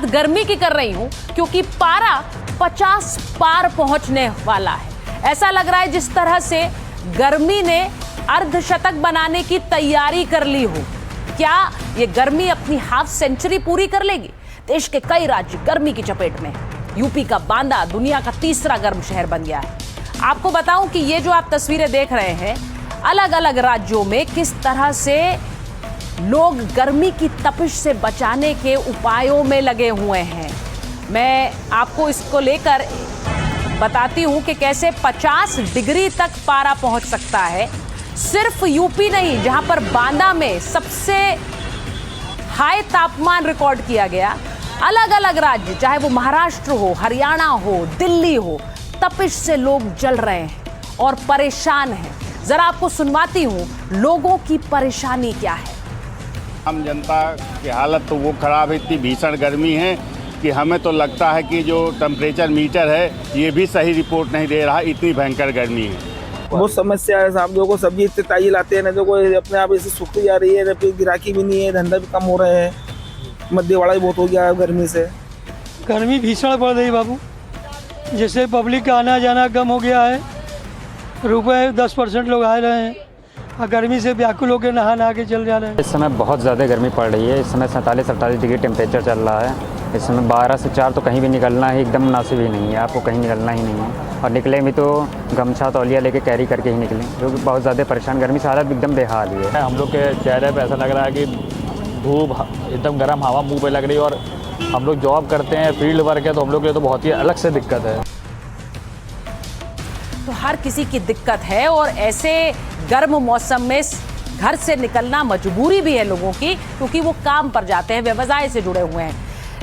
बात गर्मी की कर रही हूं क्योंकि पारा 50 पार पहुंचने वाला है। ऐसा लग रहा है जिस तरह से गर्मी ने अर्धशतक बनाने की तैयारी कर ली हो। क्या ये गर्मी अपनी हाफ सेंचुरी पूरी कर लेगी? देश के कई राज्य गर्मी की चपेट में हैं। यूपी का बांदा दुनिया का तीसरा गर्म शहर बन गया है। आपको बताऊं कि ये जो आप तस्वीरें देख रहे हैं, अलग अलग राज्यों में किस तरह से लोग गर्मी की तपिश से बचाने के उपायों में लगे हुए हैं। मैं आपको इसको लेकर बताती हूं कि कैसे 50 डिग्री तक पारा पहुंच सकता है। सिर्फ यूपी नहीं, जहां पर बांदा में सबसे हाई तापमान रिकॉर्ड किया गया, अलग अलग राज्य, चाहे वो महाराष्ट्र हो, हरियाणा हो, दिल्ली हो, तपिश से लोग जल रहे हैं और परेशान हैं। जरा आपको सुनवाती हूं लोगों की परेशानी क्या है। आम जनता की हालत तो वो खराब है, इतनी भीषण गर्मी है कि हमें तो लगता है कि जो टेम्परेचर मीटर है ये भी सही रिपोर्ट नहीं दे रहा, इतनी भयंकर गर्मी है। बहुत समस्या है साहब। लोगों को सब्जी इतनी ताजी लाते हैं ना, जो कोई अपने आप ऐसे सूखती जा रही है, गिराकी भी नहीं है, धंधा भी कम हो रहे हैं, मध्यवाड़ा भी बहुत हो गया है गर्मी से। गर्मी भीषण बढ़ रही बाबू, जैसे पब्लिक का आना जाना कम हो गया है, रुपए 10% लोग आ रहे हैं और गर्मी से व्याकुल होकर नहा के चल जा रहे हैं। इस समय बहुत ज़्यादा गर्मी पड़ रही है। इस समय 47-48 डिग्री टेम्परेचर चल रहा है। इस समय 12 से 4 तो कहीं भी निकलना है एकदम मुनासिब ही नहीं है, आपको कहीं निकलना ही नहीं है। और निकले भी तो गमछा तौलिया लेके कैरी करके ही निकलें, क्योंकि बहुत ज़्यादा परेशान, गर्मी से हालत एकदम बेहाल ही है। हम लोग के चेहरे पे ऐसा लग रहा है कि धूप, एकदम गर्म हवा मुंह पे लग रही है। और हम लोग जॉब करते हैं, फील्ड वर्क है, तो हम लोग के लिए तो बहुत ही अलग से दिक्कत है। तो हर किसी की दिक्कत है और ऐसे गर्म मौसम में घर से निकलना मजबूरी भी है लोगों की, क्योंकि वो काम पर जाते हैं, व्यवसाय से जुड़े हुए हैं।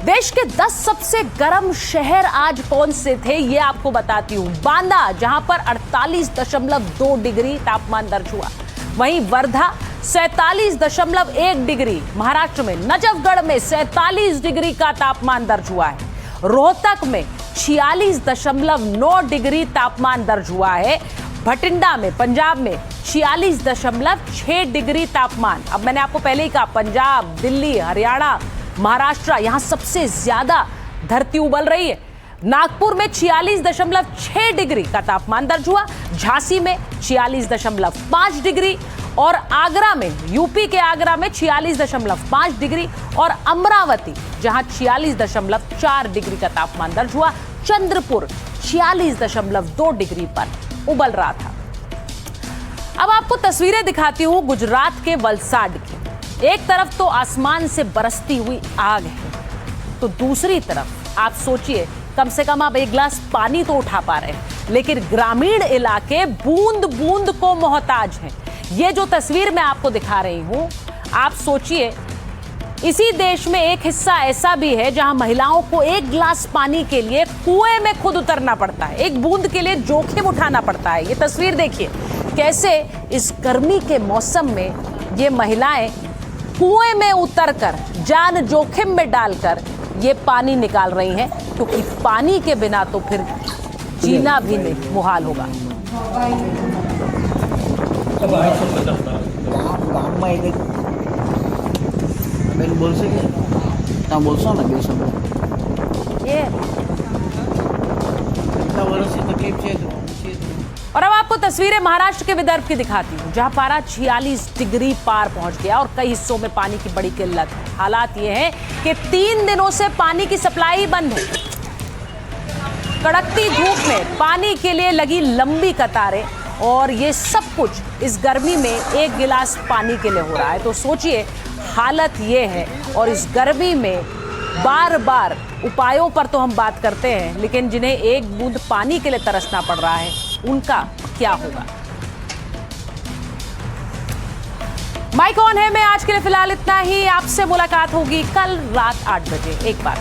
देश के 10 सबसे गर्म शहर आज कौन से थे ये आपको बताती हूं। बांदा, जहां पर 48.2 डिग्री तापमान दर्ज हुआ। वहीं वर्धा 47.1 डिग्री, महाराष्ट्र में नजफगढ़ में 47 डिग्री का तापमान दर्ज हुआ है। रोहतक में 46.9 डिग्री तापमान दर्ज हुआ है। भटिंडा में, पंजाब में 46.6 डिग्री तापमान। अब मैंने आपको पहले ही कहा, पंजाब, दिल्ली, हरियाणा, महाराष्ट्र, यहां सबसे ज्यादा धरती उबल रही है। नागपुर में 46.6 डिग्री का तापमान दर्ज हुआ। झांसी में 46.5 डिग्री और आगरा में, यूपी के आगरा में 46.5 डिग्री और अमरावती, जहां 46.4 डिग्री का तापमान दर्ज हुआ। चंद्रपुर 46.2 डिग्री पर उबल रहा था। अब आपको तस्वीरें दिखाती हूं गुजरात के वलसाड की। एक तरफ तो आसमान से बरसती हुई आग है, तो दूसरी तरफ आप सोचिए, कम से कम आप एक गिलास पानी तो उठा पा रहे हैं, लेकिन ग्रामीण इलाके बूंद बूंद को मोहताज हैं। ये जो तस्वीर मैं आपको दिखा रही हूं, आप सोचिए, इसी देश में एक हिस्सा ऐसा भी है जहां महिलाओं को एक गिलास पानी के लिए कुएं में खुद उतरना पड़ता है, एक बूंद के लिए जोखिम उठाना पड़ता है। ये तस्वीर देखिए, कैसे इस गर्मी के मौसम में ये महिलाएं कुएं में उतरकर, जान जोखिम में डालकर ये पानी निकाल रही हैं, क्योंकि पानी के बिना तो फिर जीना भी नहीं मुहाल होगा। और अब आपको तस्वीरें महाराष्ट्र के विदर्भ की दिखाती हूँ, जहां पारा 46 डिग्री पार पहुंच गया और कई हिस्सों में पानी की बड़ी किल्लत है। हालात ये हैं कि 3 दिनों से पानी की सप्लाई बंद है। कड़कती धूप में पानी के लिए लगी लंबी कतारें, और ये सब कुछ इस गर्मी में एक गिलास पानी के लिए हो रहा है। तो सोचिए, हालत ये है। और इस गर्मी में बार बार उपायों पर तो हम बात करते हैं, लेकिन जिन्हें एक बूंद पानी के लिए तरसना पड़ रहा है, उनका क्या होगा? माइक ऑन है। मैं आज के लिए फिलहाल इतना ही। आपसे मुलाकात होगी कल रात 8 बजे एक बार।